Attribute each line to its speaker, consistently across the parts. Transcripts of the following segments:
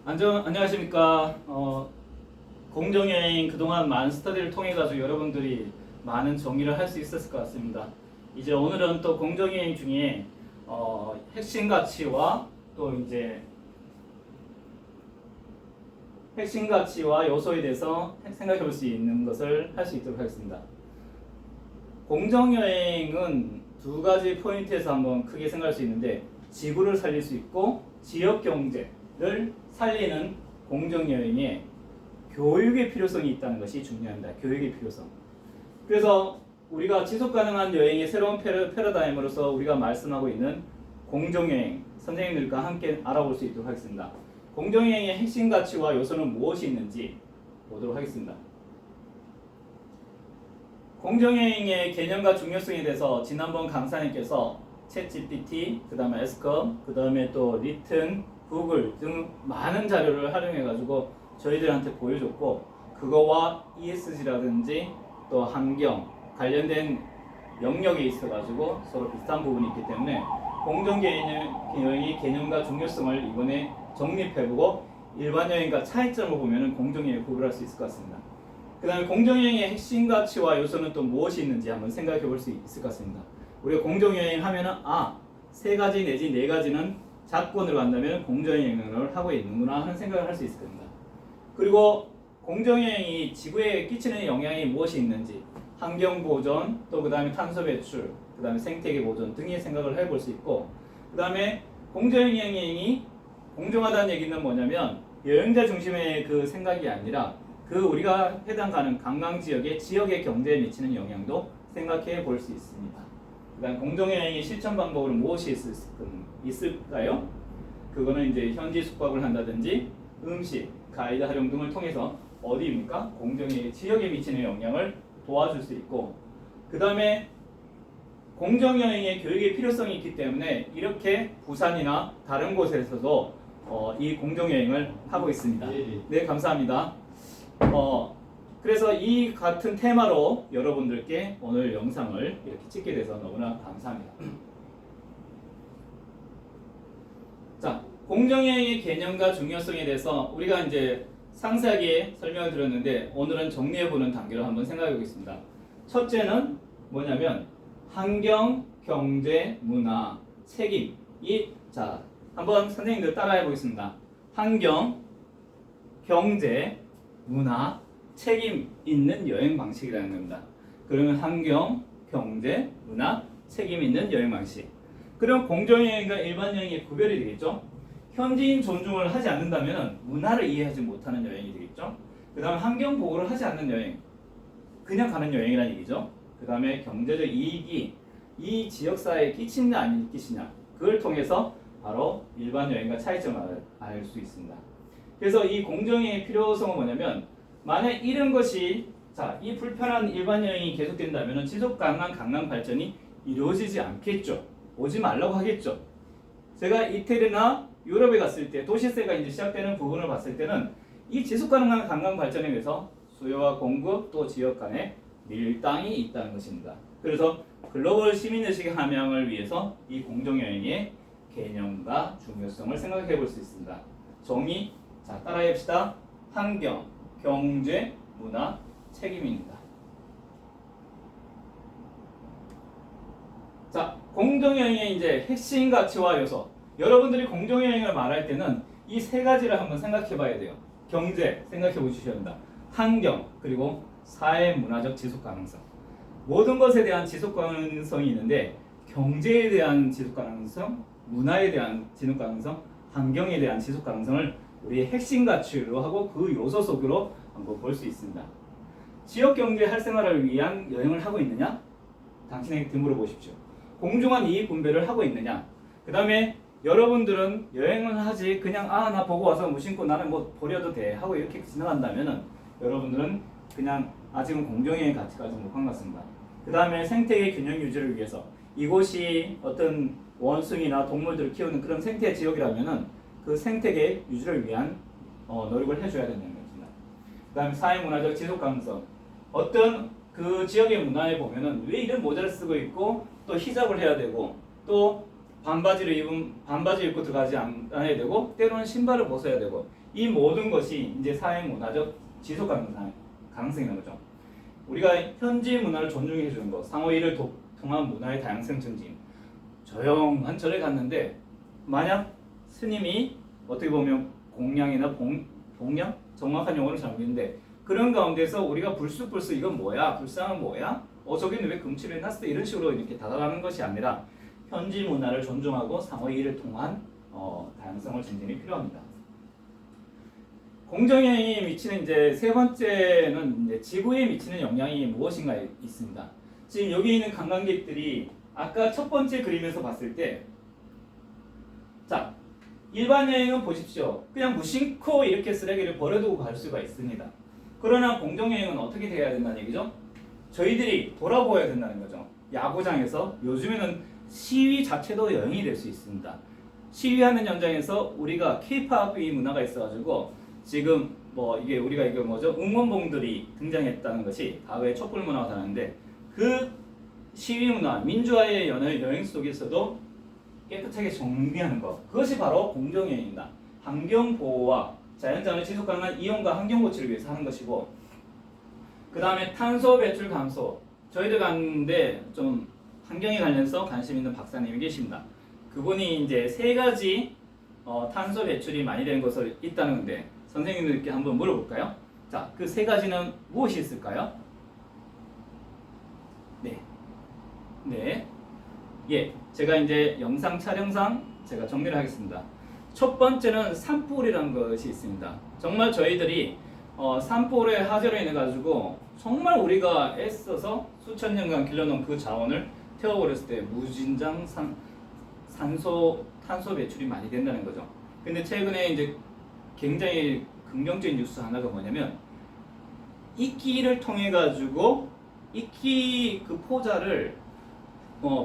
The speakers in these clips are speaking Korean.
Speaker 1: 안녕하십니까. 공정여행 그동안 많은 스터디를 통해 가지고 여러분들이 많은 정리를 할 수 있었을 것 같습니다. 이제 오늘은 또 공정여행 중에 핵심 가치와 또 이제 핵심 가치와 요소에 대해서 생각해 볼 수 있는 것을 할 수 있도록 하겠습니다. 공정여행은 두 가지 포인트에서 한번 크게 생각할 수 있는데, 지구를 살릴 수 있고 지역 경제를 살리는 공정여행에 교육의 필요성이 있다는 것이 중요합니다. 교육의 필요성. 그래서 우리가 지속가능한 여행의 새로운 패러다임으로서 우리가 말씀하고 있는 공정여행, 선생님들과 함께 알아볼 수 있도록 하겠습니다. 공정여행의 핵심 가치와 요소는 무엇이 있는지 보도록 하겠습니다. 공정여행의 개념과 중요성에 대해서 지난번 강사님께서 챗GPT, 그 다음에 에스컴, 그 다음에 또 리튼, 구글 등 많은 자료를 활용해 가지고 저희들한테 보여줬고, 그거와 ESG라든지 또 환경 관련된 영역에 있어 가지고 서로 비슷한 부분이 있기 때문에 공정여행의 개념과 중요성을 이번에 정립해보고 일반 여행과 차이점을 보면 공정여행을 구별할 수 있을 것 같습니다. 그 다음에 공정여행의 핵심 가치와 요소는 또 무엇이 있는지 한번 생각해 볼 수 있을 것 같습니다. 우리가 공정여행 하면은 세 가지 내지 네 가지는 자권으로 한다면 공정여행을 하고 있는구나 하는 생각을 할 수 있을 겁니다. 그리고 공정여행이 지구에 끼치는 영향이 무엇이 있는지, 환경 보존, 또 그 다음에 탄소 배출, 그 다음에 생태계 보존 등의 생각을 해볼 수 있고, 그 다음에 공정여행이 공정하다는 얘기는 뭐냐면 여행자 중심의 그 생각이 아니라 그 우리가 해당 가는 관광 지역의 경제에 미치는 영향도 생각해 볼 수 있습니다. 그다음 공정여행의 실천 방법은 무엇이 있을까요? 그거는 이제 현지 숙박을 한다든지 음식, 가이드 활용 등을 통해서 어디입니까? 공정여행 지역에 미치는 영향을 도와줄 수 있고, 그 다음에 공정여행의 교육의 필요성이 있기 때문에 이렇게 부산이나 다른 곳에서도 이 공정여행을 하고 있습니다. 네, 감사합니다. 그래서 이 같은 테마로 여러분들께 오늘 영상을 이렇게 찍게 돼서 너무나 감사합니다. 자, 공정여행의 개념과 중요성에 대해서 우리가 이제 상세하게 설명을 드렸는데, 오늘은 정리해보는 단계로 한번 생각해 보겠습니다. 첫째는 뭐냐면 환경, 경제, 문화, 책임. 자, 한번 선생님들 따라해 보겠습니다. 환경, 경제, 문화, 책임 있는 여행 방식이라는 겁니다. 그러면 환경, 경제, 문화, 책임 있는 여행 방식. 그럼 공정여행과 일반 여행의 구별이 되겠죠? 현지인 존중을 하지 않는다면 문화를 이해하지 못하는 여행이 되겠죠? 그 다음에 환경 보호를 하지 않는 여행, 그냥 가는 여행이라는 얘기죠. 그 다음에 경제적 이익이 이 지역사회에 끼치냐 안 끼치냐, 그걸 통해서 바로 일반 여행과 차이점을 알 수 있습니다. 그래서 이 공정여행의 필요성은 뭐냐면, 만약 이런 것이, 이 불편한 일반 여행이 계속된다면 지속 가능한 관광 발전이 이루어지지 않겠죠. 오지 말라고 하겠죠. 제가 이태리나 유럽에 갔을 때 도시세가 이제 시작되는 부분을 봤을 때는 이 지속 가능한 관광 발전에 의해서 수요와 공급 또 지역 간의 밀당이 있다는 것입니다. 그래서 글로벌 시민의식 함양을 위해서 이 공정여행의 개념과 중요성을 생각해 볼 수 있습니다. 정의, 따라해 봅시다. 환경, 경제, 문화, 책임입니다. 자, 공정여행의 이제 핵심 가치와 요소. 여러분들이 공정여행을 말할 때는 이 세 가지를 한번 생각해 봐야 돼요. 경제, 생각해 보셔야 합니다. 환경, 그리고 사회 문화적 지속 가능성. 모든 것에 대한 지속 가능성이 있는데, 경제에 대한 지속 가능성, 문화에 대한 지속 가능성, 환경에 대한 지속 가능성을 우리의 핵심 가치로 하고 그 요소 속으로 한번 볼 수 있습니다. 지역 경제 활성화를 위한 여행을 하고 있느냐? 당신에게 물어보십시오. 공정한 이익 분배를 하고 있느냐? 그 다음에 여러분들은 여행을 하지 그냥 나 보고 와서 무심코 나는 뭐 버려도 돼 하고 이렇게 지나간다면은 여러분들은 그냥 아직은 공정여행 가치까지 못 간 것 같습니다. 그 다음에 생태계 균형 유지를 위해서 이곳이 어떤 원숭이나 동물들을 키우는 그런 생태 지역이라면은 그 생태계 유지를 위한 노력을 해줘야 된다는 것입니다. 그 다음에 사회문화적 지속 가능성. 어떤 그 지역의 문화에 보면은 왜 이런 모자를 쓰고 있고 또 히잡을 해야 되고 또 반바지 입고 들어가지 않아야 되고 때로는 신발을 벗어야 되고 이 모든 것이 이제 사회 문화적 지속 가능성이라는 거죠. 우리가 현지 문화를 존중해 주는 것, 상호 이를 통한 문화의 다양성 증진. 조용한 절에 갔는데 만약 스님이 어떻게 보면 공양이나 봉양 정확한 용어를 잘 모르는데 그런 가운데서 우리가 불쑥불쑥 이건 뭐야? 불상은 뭐야? 저기는 왜 금치를 해놨어? 이런 식으로 이렇게 다가가는 것이 아니라 현지 문화를 존중하고 상호 이를 통한 다양성을 증진이 필요합니다. 공정에 미치는 이제 세 번째는 이제 지구에 미치는 영향이 무엇인가 있습니다. 지금 여기 있는 관광객들이 아까 첫 번째 그림에서 봤을 때, 자, 일반 여행은 보십시오. 그냥 무심코 이렇게 쓰레기를 버려두고 갈 수가 있습니다. 그러나 공정여행은 어떻게 돼야 된다는 얘기죠? 저희들이 돌아보아야 된다는 거죠. 야구장에서 요즘에는 시위 자체도 여행이 될 수 있습니다. 시위하는 현장에서 우리가 K-팝이 문화가 있어가지고 지금 뭐 이게 우리가 이게 뭐죠? 응원봉들이 등장했다는 것이 과거의 촛불 문화가 다른데 그 시위 문화, 민주화의 여행 속에서도 깨끗하게 정비하는 것, 그것이 바로 공정여행입니다. 환경 보호와 자연자원의 지속 가능한 이용과 환경 고치를 위해서 하는 것이고, 그 다음에 탄소 배출 감소. 저희들 갔는데 좀 환경에 관련해서 관심 있는 박사님이 계십니다. 그분이 이제 세 가지 탄소 배출이 많이 되는 것을 있다는데 선생님들께 한번 물어볼까요? 자, 그 세 가지는 무엇이 있을까요? 네. 예, 제가 이제 영상 촬영상 제가 정리를 하겠습니다. 첫 번째는 산불이라는 것이 있습니다. 정말 저희들이 산불의 화재로 인해 가지고 정말 우리가 애써서 수천 년간 길러놓은 그 자원을 태워버렸을 때 무진장 탄소 배출이 많이 된다는 거죠. 근데 최근에 이제 굉장히 긍정적인 뉴스 하나가 뭐냐면 이끼를 통해 가지고 이끼 그 포자를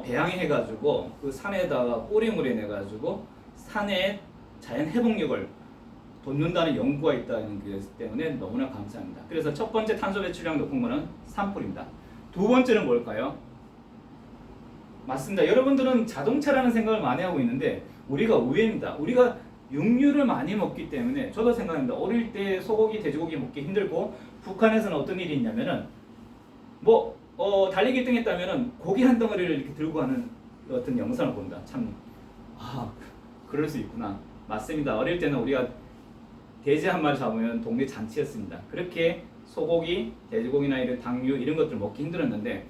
Speaker 1: 배양해가지고 그 산에다가 뿌림을 해가지고 산의 자연 회복력을 돋는다는 연구가 있다는 것 때문에 너무나 감사합니다. 그래서 첫 번째 탄소 배출량 높은 거는 산불입니다. 두 번째는 뭘까요? 맞습니다. 여러분들은 자동차라는 생각을 많이 하고 있는데 우리가 의외입니다. 우리가 육류를 많이 먹기 때문에 저도 생각합니다. 어릴 때 소고기, 돼지고기 먹기 힘들고 북한에서는 어떤 일이 있냐면은 달리기 1등 했다면은 고기 한 덩어리를 이렇게 들고 가는 어떤 영상을 본다. 참, 그럴 수 있구나. 맞습니다. 어릴 때는 우리가 돼지 한 마리 잡으면 동네 잔치였습니다. 그렇게 소고기, 돼지고기나 이런 당류 이런 것들 먹기 힘들었는데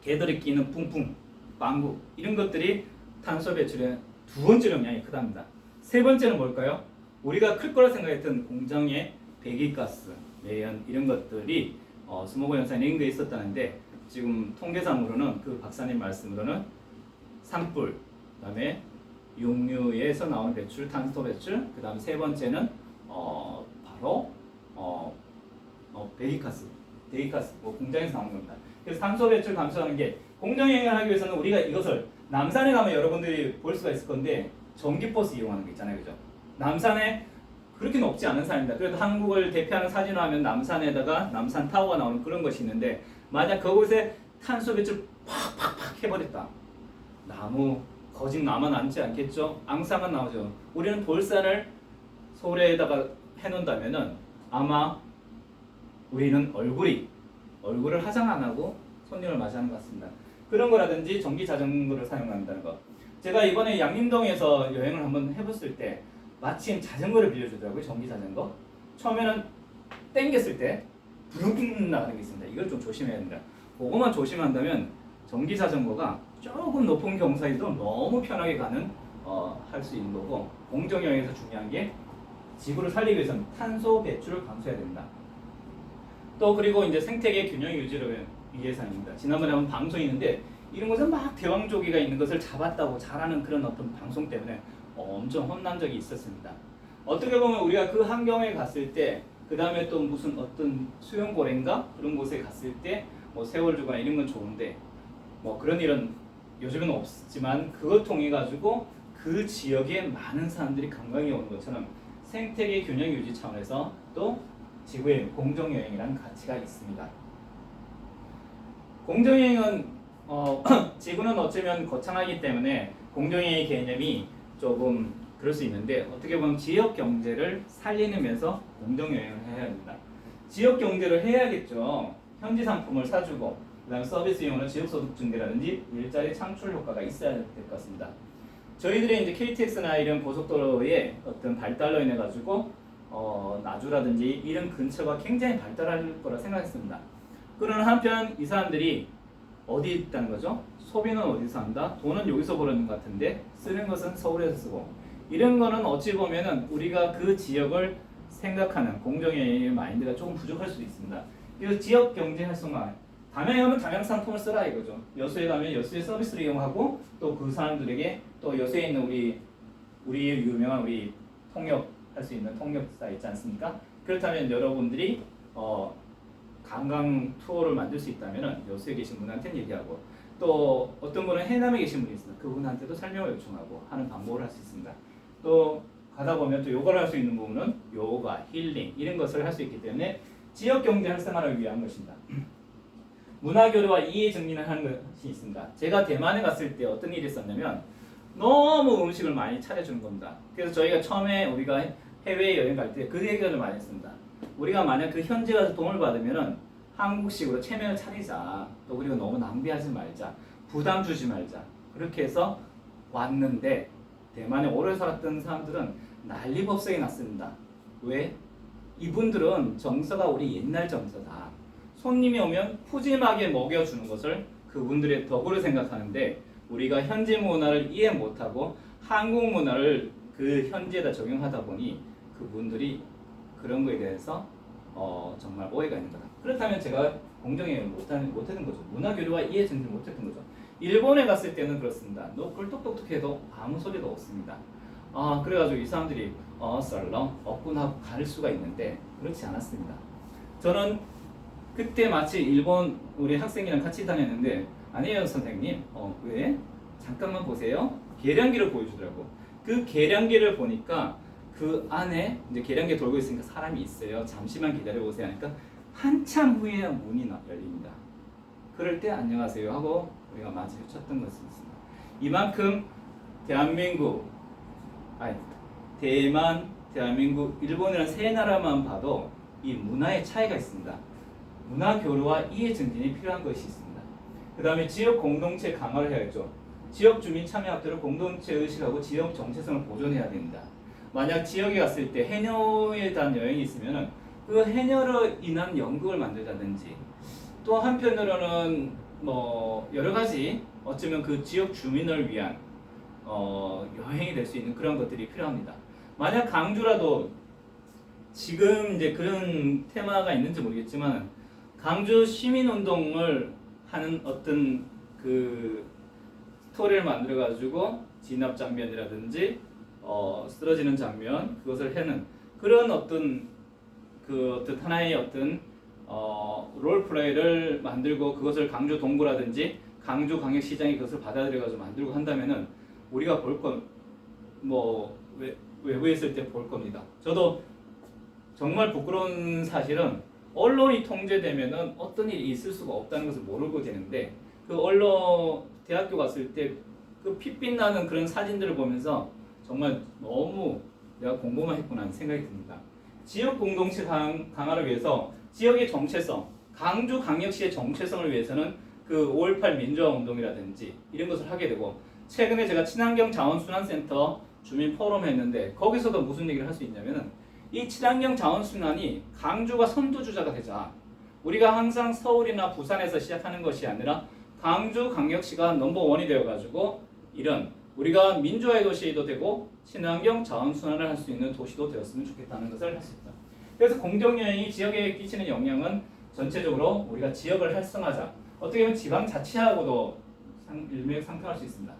Speaker 1: 개들이 끼는 뿡뿡, 빵구 이런 것들이 탄소 배출의 두 번째 영향이 크답니다. 세 번째는 뭘까요? 우리가 클 거라 생각했던 공장의 배기가스, 매연 이런 것들이 스모그 현상이 이런 게 있었다는데 지금 통계상으로는 그 박사님 말씀으로는 산불, 그다음에 육류에서 나오는 배출, 탄소 배출, 그다음 세 번째는 바로 배기가스 공장에서 나오는 겁니다. 그래서 탄소 배출 감소하는 게 공정여행을 하기 위해서는 우리가 이것을 남산에 가면 여러분들이 볼 수가 있을 건데 전기버스 이용하는 게 있잖아요, 그죠? 남산에 그렇게 높지 않은 산입니다. 그래도 한국을 대표하는 사진을 하면 남산에다가 남산 타워가 나오는 그런 것이 있는데 만약 그곳에 탄소 배출 팍팍팍 해버렸다. 나무, 거짓 나무 남지 않겠죠? 앙상은 나오죠. 우리는 돌산을 서울에다가 해놓는다면은 아마 우리는 얼굴을 화장 안 하고 손님을 맞이하는 것 같습니다. 그런 거라든지 전기 자전거를 사용한다는 거. 제가 이번에 양림동에서 여행을 한번 해봤을 때 마침 자전거를 빌려주더라고요. 전기 자전거. 처음에는 땡겼을 때 부릉 나가는 게 있습니다. 이걸 좀 조심해야 됩니다. 그거만 조심한다면 전기 자전거가 조금 높은 경사에도 너무 편하게 가는 할 수 있는 거고 공정여행에서 중요한 게 지구를 살리기 위해서는 탄소 배출을 감소해야 됩니다. 또 그리고 이제 생태계 균형 유지를 위해서입니다. 지난번에 한번 방송이 있는데 이런 것은 막 대왕조기가 있는 것을 잡았다고 잘하는 그런 어떤 방송 때문에 엄청 혼난 적이 있었습니다. 어떻게 보면 우리가 그 환경에 갔을 때 그 다음에 또 무슨 어떤 수영고래인가 그런 곳에 갔을 때 세월 주거나 이런 건 좋은데 그런 일은 요즘은 없지만 그것 통해 가지고 그 지역에 많은 사람들이 관광에 오는 것처럼 생태계 균형 유지 차원에서 또 지구의 공정여행이라는 가치가 있습니다. 공정여행은 지구는 어쩌면 거창하기 때문에 공정여행의 개념이 조금 그럴 수 있는데 어떻게 보면 지역 경제를 살리면서 공정 여행을 해야 합니다. 지역 경제를 해야겠죠. 현지 상품을 사주고 그다음에 서비스 이용으로 지역소득 증대라든지 일자리 창출 효과가 있어야 될 것 같습니다. 저희들이 이제 KTX나 이런 고속도로의 어떤 발달로 인해 가지고 나주라든지 이런 근처가 굉장히 발달할 거라 생각했습니다. 그러나 한편 이 사람들이 어디 있다는 거죠? 소비는 어디서 한다? 돈은 여기서 벌어는 것 같은데 쓰는 것은 서울에서 쓰고 이런 거는 어찌 보면은 우리가 그 지역을 생각하는 공정의 마인드가 조금 부족할 수도 있습니다. 그래서 지역 경제 활성화 담양에 가면 담양 상품을 쓰라 이거죠. 여수에 가면 여수의 서비스를 이용하고 또 그 사람들에게 또 여수에 있는 우리의 유명한 우리 통역 할 수 있는 통역사 있지 않습니까? 그렇다면 여러분들이 관광 투어를 만들 수 있다면 여수에 계신 분한테는 얘기하고 또 어떤 분은 해남에 계신 분이 있습니다. 그분한테도 설명을 요청하고 하는 방법을 할 수 있습니다. 또 가다 보면 또 요가를 할 수 있는 부분은 요가, 힐링 이런 것을 할 수 있기 때문에 지역 경제 활성화를 위한 것입니다. 문화 교류와 이해 정리를 하는 것이 있습니다. 제가 대만에 갔을 때 어떤 일이 있었냐면 너무 음식을 많이 차려주는 겁니다. 그래서 저희가 처음에 우리가 해외 여행 갈 때 그 얘기를 많이 했습니다. 우리가 만약 그 현지 가서 돈을 받으면은 한국식으로 체면을 차리자. 또 그리고 너무 낭비하지 말자. 부담 주지 말자. 그렇게 해서 왔는데 대만에 오래 살았던 사람들은 난리법석이 났습니다. 왜? 이분들은 정서가 우리 옛날 정서다. 손님이 오면 푸짐하게 먹여주는 것을 그분들의 덕으로 생각하는데 우리가 현지 문화를 이해 못하고 한국 문화를 그 현지에다 적용하다 보니 그분들이 그런 거에 대해서 정말 오해가 있는 거다. 그렇다면 제가 공정에 못하는 거죠. 문화 교류와 이해 정리를 못했던 거죠. 일본에 갔을 때는 그렇습니다. 노골 똑똑똑해도 아무 소리도 없습니다. 그래가지고 이 사람들이 썰렁 없군하고 갈 수가 있는데 그렇지 않았습니다. 저는 그때 마치 일본 우리 학생이랑 같이 다녔는데 아니에요 선생님. 왜? 잠깐만 보세요. 계량기를 보여주더라고. 그 계량기를 보니까 그 안에 이제 계량기 돌고 있으니까 사람이 있어요. 잠시만 기다려 보세요 하니까 한참 후에 문이 열립니다. 그럴 때 안녕하세요 하고 우리가 마주쳤던 것이 있습니다. 이만큼 대만, 대한민국, 일본이라는 세 나라만 봐도 이 문화의 차이가 있습니다. 문화 교류와 이해 증진이 필요한 것이 있습니다. 그 다음에 지역 공동체 강화를 해야죠. 지역 주민 참여 학대를 공동체 의식하고 지역 정체성을 보존해야 됩니다. 만약 지역에 갔을 때 해녀에 대한 여행이 있으면 그 해녀로 인한 연극을 만들다든지 또 한편으로는 뭐 여러 가지 어쩌면 그 지역 주민을 위한 여행이 될 수 있는 그런 것들이 필요합니다. 만약 강주라도 지금 이제 그런 테마가 있는지 모르겠지만 강주 시민운동을 하는 어떤 그 스토리를 만들어 가지고 진압 장면이라든지 쓰러지는 장면 그것을 해는 그런 어떤 하나의 어떤 롤플레이를 만들고 그것을 강주 동구라든지 강주 광역시장이 그것을 받아들여 가지고 만들고 한다면은 우리가 볼 건 뭐 외부에 있을 때 볼 겁니다. 저도 정말 부끄러운 사실은 언론이 통제되면은 어떤 일이 있을 수가 없다는 것을 모르고 되는데 그 언론 대학교 갔을 때 그 핏빛 나는 그런 사진들을 보면서 정말 너무 내가 공부만 했구나 하는 생각이 듭니다. 지역 공동체 강화를 위해서 지역의 정체성, 강주 강역시의 정체성을 위해서는 그 5.18 민주화 운동이라든지 이런 것을 하게 되고 최근에 제가 친환경 자원순환센터 주민 포럼을 했는데 거기서도 무슨 얘기를 할 수 있냐면은 이 친환경 자원순환이 강주가 선두주자가 되자. 우리가 항상 서울이나 부산에서 시작하는 것이 아니라 강주 강역시가 넘버원이 되어가지고 이런 우리가 민주화의 도시도 되고 친환경 자원순환을 할 수 있는 도시도 되었으면 좋겠다는 것을 할 수 있다. 그래서 공정여행이 지역에 끼치는 영향은 전체적으로 우리가 지역을 활성화하자. 어떻게 보면 지방자치하고도 일맥상통할 수 있습니다.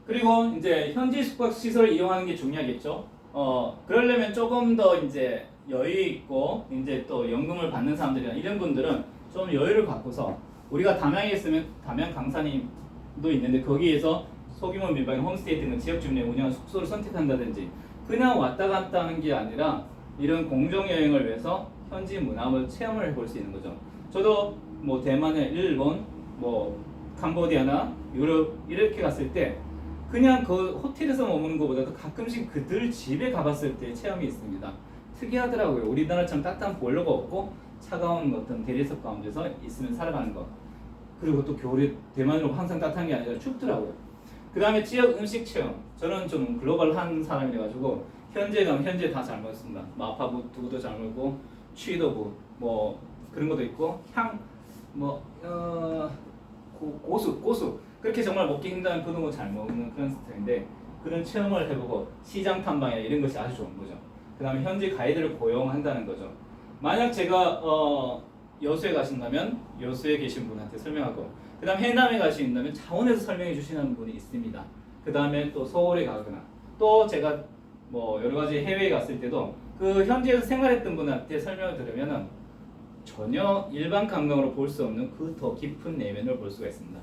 Speaker 1: 그리고 이제 현지 숙박시설을 이용하는 게 중요하겠죠. 그러려면 조금 더 이제 여유 있고 이제 또 연금을 받는 사람들이나 이런 분들은 좀 여유를 갖고서 우리가 담양에 있으면 담양 강산이도 있는데 거기에서 소규모 밀방 홈스테이 등은 지역 주민의 운영한 숙소를 선택한다든지 그냥 왔다 갔다 하는 게 아니라 이런 공정 여행을 위해서 현지 문화를 체험을 해볼 수 있는 거죠. 저도 뭐 대만에 일본, 뭐 캄보디아나 유럽 이렇게 갔을 때 그냥 그 호텔에서 머무는 것보다도 가끔씩 그들 집에 가봤을 때 체험이 있습니다. 특이하더라고요. 우리나라처럼 따뜻한 보일러가 없고 차가운 어떤 대리석 가운데서 있으면 살아가는 것. 그리고 또 겨울에 대만으로 항상 따뜻한 게 아니라 춥더라고요. 그 다음에 지역 음식 체험. 저는 좀 글로벌한 사람이라가지고 현지에 가면 현지에 다 잘 먹습니다. 마파부 두부도 잘 먹고 취도부 뭐 그런 것도 있고 고수 그렇게 정말 먹기 힘든 그런 거 잘 먹는 그런 스타일인데 그런 체험을 해보고 시장 탐방이나 이런 것이 아주 좋은 거죠. 그 다음에 현지 가이드를 고용한다는 거죠. 만약 제가 여수에 가신다면 여수에 계신 분한테 설명하고 그 다음 해남에 가신다면 창원에서 설명해 주시는 분이 있습니다. 그 다음에 또 서울에 가거나 또 제가 뭐 여러 가지 해외에 갔을 때도 그 현지에서 생활했던 분한테 설명을 들으면은 전혀 일반 관광으로 볼 수 없는 그 더 깊은 내면을 볼 수가 있습니다.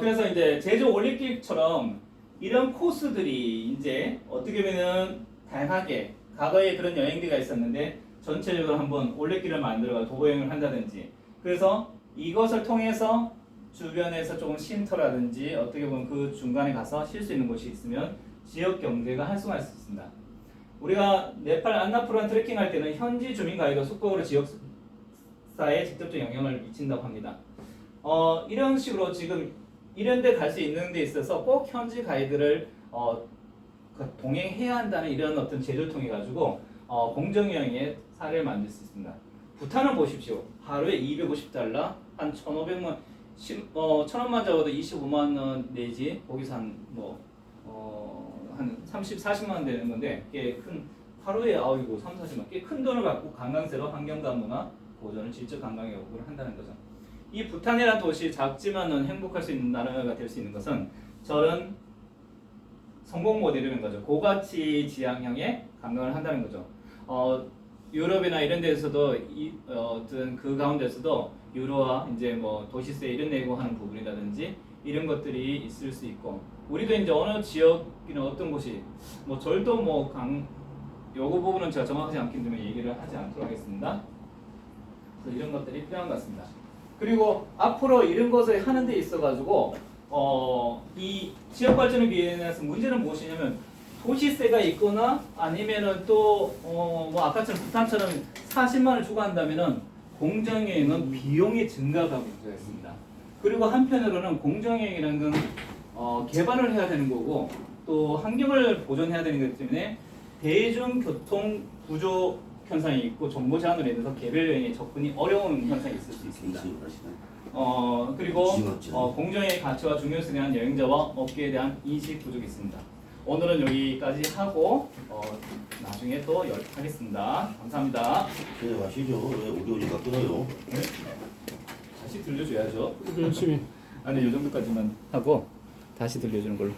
Speaker 1: 그래서 이제 제주 올림픽처럼 이런 코스들이 이제 어떻게 보면은 다양하게 과거에 그런 여행지가 있었는데 전체적으로 한번 올레길을 만들어가 도보여행을 한다든지 그래서 이것을 통해서 주변에서 조금 쉼터라든지 어떻게 보면 그 중간에 가서 쉴 수 있는 곳이 있으면 지역 경제가 활성화할 수 있습니다. 우리가 네팔 안나푸르한 트레킹 할 때는 현지 주민 가이드가 속도로 지역사에 직접적 영향을 미친다고 합니다. 이런 식으로 지금 이런 데 갈 수 있는 데 있어서 꼭 현지 가이드를 동행해야 한다는 이런 어떤 제도를 통해 가지고 공정여행의 사례를 만들 수 있습니다. 부탄을 보십시오. 하루에 250달러, 한 1,500만, 1,000원만 잡아도 25만 원 내지 거기서 한 30, 40만 원 되는 건데 꽤 큰 하루에 3, 40만 꽤 큰 돈을 갖고 관광세로 환경과 문화 보존을 질적 관광에 요구를 한다는 거죠. 이 부탄이라는 도시 작지만은 행복할 수 있는 나라가 될 수 있는 것은 저런 성공 모델이라는 거죠. 고가치 지향형의 관광을 한다는 거죠. 유럽이나 이런 데서도 어떤 그 가운데서도 유로와 이제 뭐 도시세 이런 내고 하는 부분이라든지 이런 것들이 있을 수 있고 우리도 이제 어느 지역이나 어떤 곳이 뭐 절도 요거 부분은 제가 정확하지 않기 때문에 얘기를 하지 않도록 하겠습니다. 그래서 이런 것들이 필요한 것 같습니다. 그리고 앞으로 이런 것을 하는 데 있어가지고 이 지역 발전을 위해서 문제는 무엇이냐면 도시세가 있거나 아니면은 또 뭐 아까처럼 부탄처럼 40만 원을 주고 한다면은 공정여행은 비용이 증가가 문제가 있습니다. 그리고 한편으로는 공정여행이라는 건 개발을 해야 되는 거고 또 환경을 보존해야 되는 거기 때문에 대중교통 부족 현상이 있고 정보 제한으로 인해서 개별 여행에 접근이 어려운 현상이 있을 수 있습니다. 그리고 공정의 가치와 중요성에 대한 여행자와 업계에 대한 인식 부족이 있습니다. 오늘은 여기까지 하고 나중에 또 하겠습니다. 감사합니다.
Speaker 2: 그래 가시죠. 왜 오디오가 끊어요?
Speaker 1: 네? 다시 들려줘야죠.
Speaker 3: 열심히.
Speaker 1: 아니 이 정도까지만 하고 다시 들려주는 걸로.